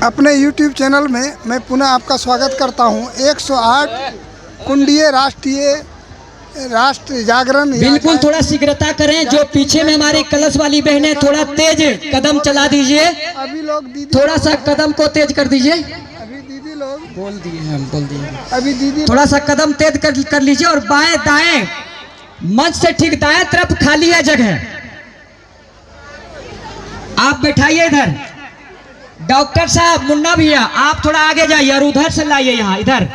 अपने YouTube channel में मैं पुनः आपका स्वागत करता हूं। 108 कुंडीय राष्ट्र जागरण। बिल्कुल थोड़ा शीघ्रता करें। जो पीछे में हमारी कलश वाली बहनें थोड़ा तेज कदम चला दीजिए। अभी लोग दीदी थोड़ा सा कदम को तेज कर दीजिए। अभी दीदी लोग बोल दिए हम बोल दिए। अभी दीदी थोड़ा सा कदम तेज कर लीजिए और बाएं दाएं मंच से ठीक दाएं तरफ खाली है जगह, आप बैठाइए इधर। डॉक्टर साहब, मुन्ना भैया आप थोड़ा आगे जाइए और उधर से लाइए यहाँ इधर।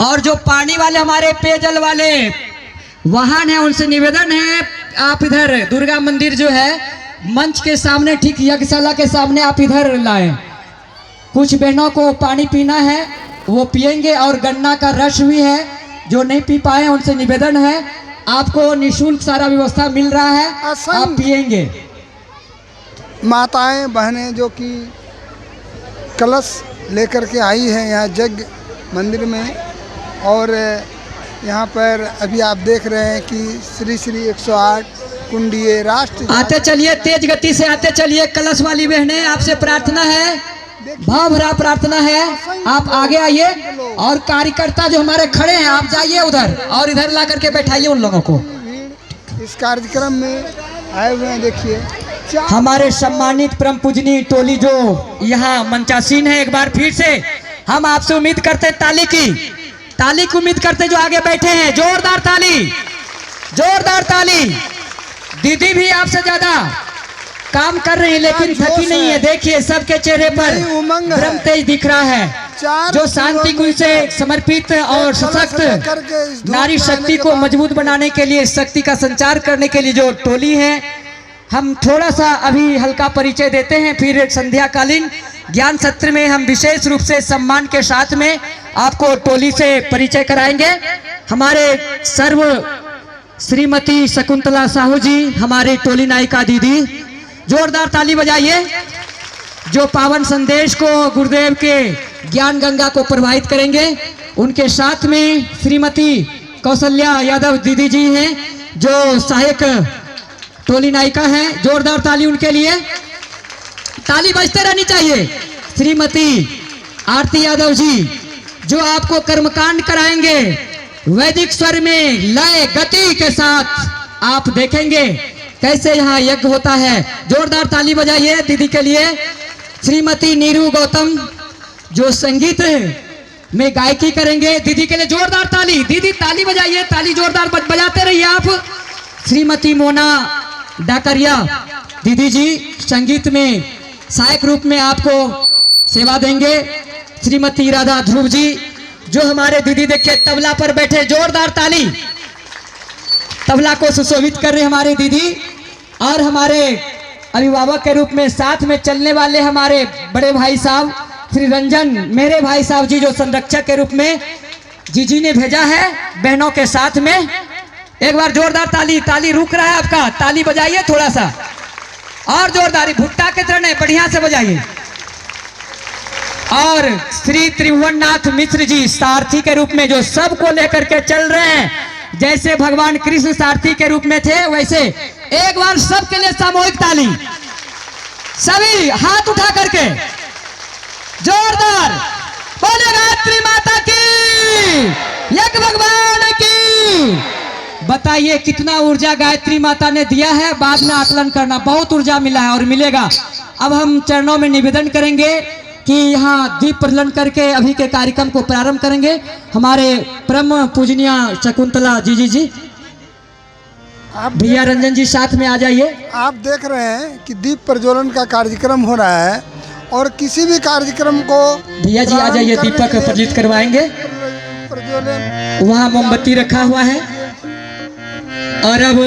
और जो पानी वाले हमारे पेयजल वाले वाहन हैं उनसे निवेदन है आप इधर दुर्गा मंदिर जो है मंच के सामने ठीक यज्ञशाला के सामने आप इधर लाएं। कुछ बहनों को पानी पीना है वो पिएंगे और गन्ना का रस भी है, जो नहीं पी पाए उनसे निवेदन है आपको निःशुल्क सारा व्यवस्था मिल रहा है, आप पिएंगे। माताएं बहनें जो कि कलश लेकर के आई हैं यहाँ यज्ञ मंदिर में, और यहाँ पर अभी आप देख रहे हैं कि श्री 108 कुंडीय राष्ट्र। आते चलिए, तेज गति से आते चलिए। कलश वाली बहनें आपसे प्रार्थना है, भाव भरा प्रार्थना है, आप आगे आइए। और कार्यकर्ता जो हमारे खड़े हैं आप जाइए उधर और इधर ला करके बैठाइए उन लोगों को। इस कार्यक्रम में आए हुए हैं देखिए हमारे सम्मानित परम पूजनीय टोली जो यहाँ मंचासीन है। एक बार फिर से हम आपसे उम्मीद करते ताली की उम्मीद करते जो आगे बैठे हैं। जोरदार ताली, जोरदार ताली। दीदी भी आपसे ज्यादा काम कर रही है लेकिन थकी नहीं है। देखिए सबके चेहरे पर ब्रह्म तेज दिख रहा है। जो शांति कुल से समर्पित और सशक्त नारी शक्ति को मजबूत बनाने के लिए, शक्ति का संचार करने के लिए जो टोली है, हम थोड़ा सा अभी हल्का परिचय देते हैं। फिर संध्याकालीन ज्ञान सत्र में हम विशेष रूप से सम्मान के साथ में आपको टोली से परिचय कराएंगे। हमारे सर्व श्रीमती शकुंतला साहू जी, हमारी टोली नायिका दीदी, जोरदार ताली बजाइए। जो पावन संदेश को गुरुदेव के ज्ञान गंगा को प्रवाहित करेंगे। उनके साथ में श्रीमती कौशल्या यादव दीदी जी हैं जो सहायक टोली नायिका है। जोरदार ताली उनके लिए, ताली बजते रहनी चाहिए। श्रीमती आरती यादव जी जो आपको कर्मकांड कराएंगे वैदिक स्वर में लय गति के साथ। आप देखेंगे कैसे यहाँ यज्ञ होता है। जोरदार ताली बजाइए दीदी के लिए। श्रीमती नीरू गौतम जो संगीत में गायकी करेंगे, दीदी के लिए जोरदार ताली। दीदी ताली बजाइए, ताली जोरदार बजाते रहिए आप। श्रीमती मोना डाकरिया दीदी जी संगीत में सहायक रूप में आपको सेवा देंगे। श्रीमती राधा ध्रुव जी जो हमारे दीदी देखिए तबला पर बैठे, जोरदार ताली। तबला को सुशोभित कर रहे हमारे दीदी। और हमारे अभिभावक के रूप में साथ में चलने वाले हमारे बड़े भाई साहब श्री रंजन, मेरे भाई साहब जी जो संरक्षक के रूप में जीजी ने भेजा है बहनों के साथ में। एक बार जोरदार ताली। ताली रुक रहा है आपका, ताली बजाइए थोड़ा सा और जोरदारी, भुट्टा के तरह नहीं, बढ़िया से बजाइए। और श्री त्रिभुवननाथ मिश्र जी सारथी के रूप में जो सबको लेकर के चल रहे हैं, जैसे भगवान कृष्ण सारथी के रूप में थे वैसे। एक बार सबके लिए सामूहिक ताली, सभी हाथ उठा करके जोरदार बोले गायत्री माता की, यज्ञ भगवान की। बताइए कितना ऊर्जा गायत्री माता ने दिया है, बाद में आकलन करना। बहुत ऊर्जा मिला है और मिलेगा। अब हम चरणों में निवेदन करेंगे कि यहाँ दीप प्रज्वलन करके अभी के कार्यक्रम को प्रारंभ करेंगे। हमारे परम पूजनीय शकुंतला जी आप भैया रंजन जी साथ में आ जाइए। आप देख रहे हैं कि दीप प्रज्वलन का कार्यक्रम हो रहा है और किसी भी कार्यक्रम को भैया जी आ जाइए, दीपक प्रज्वलित करवाएंगे। वहाँ मोमबत्ती रखा हुआ है। और अब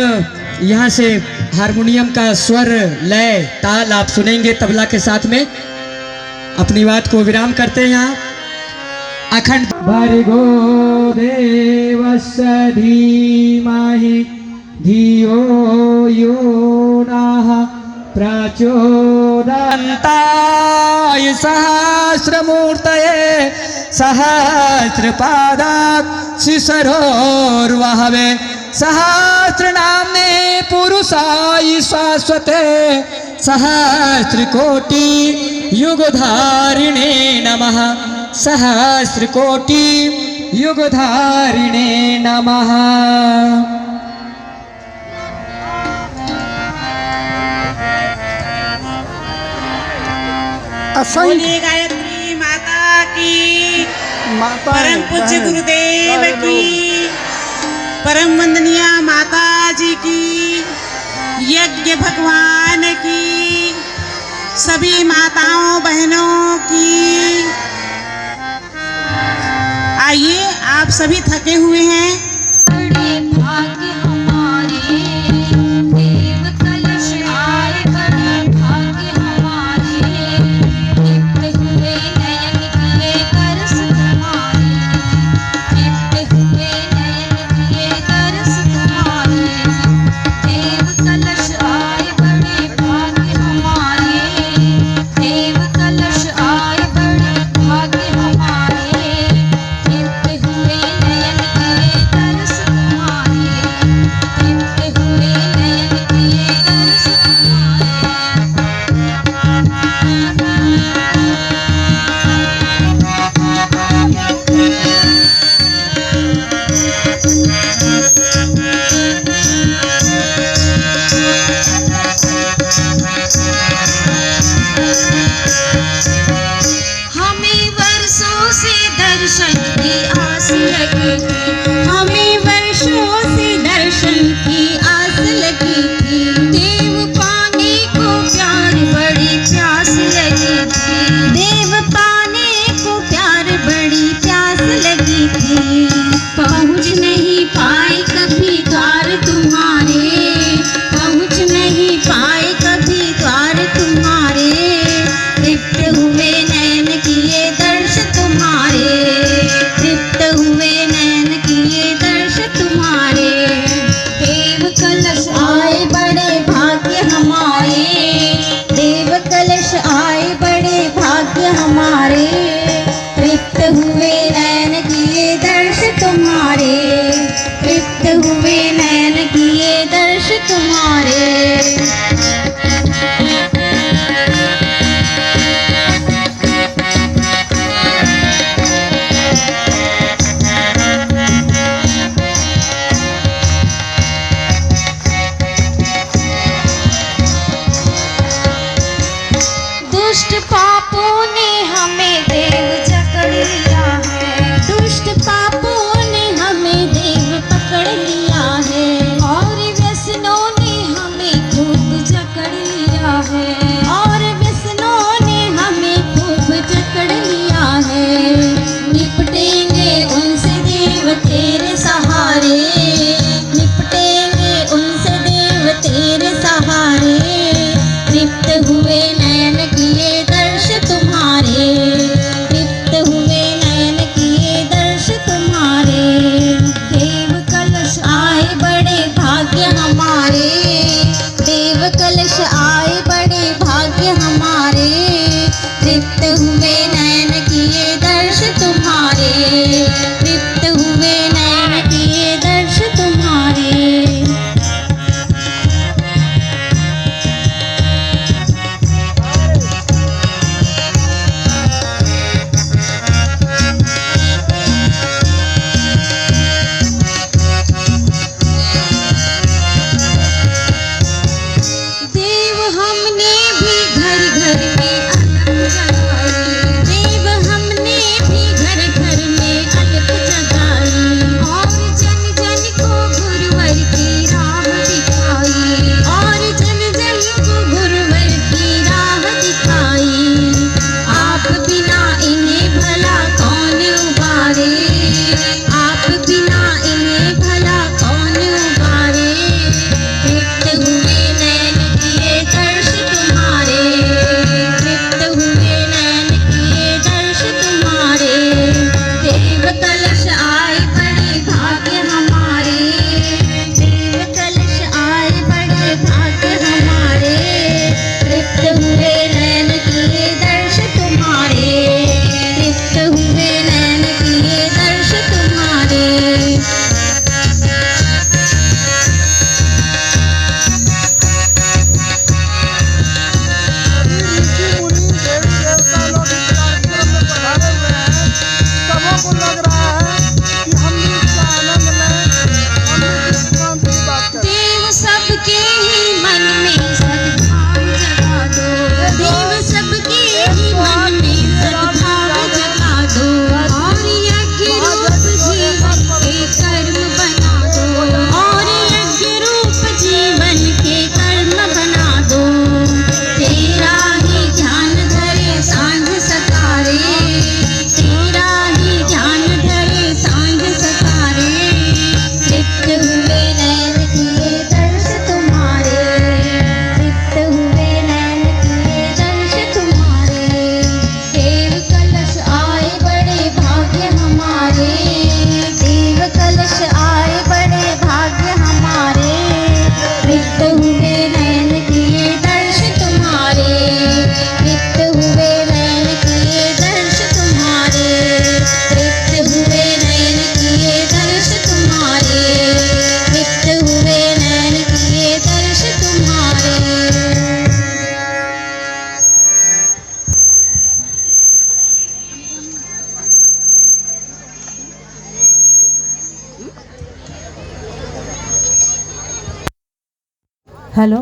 यहाँ से हारमोनियम का स्वर लय ताल आप सुनेंगे तबला के साथ में। अपनी बात को विराम करते हैं यहाँ। अखंड भर्गो देवस्य धीमहि धियो यो नः प्रचोदयात्। सहस्रमूर्तये सहस्रपादात् शिशरोर्वहवे सहस्र नाम्ने पुरुषाय शाश्वते सहस्र कोटि युगधारिणे नमः सहस्र कोटि युगधारिणे नमः। असंख्य बोलिए गायत्री माता की, माता परम पूज्य गुरुदेव की, परम वंदनीय माता जी की, यज्ञ भगवान की, सभी माताओं बहनों की। आइए, आप सभी थके हुए हैं,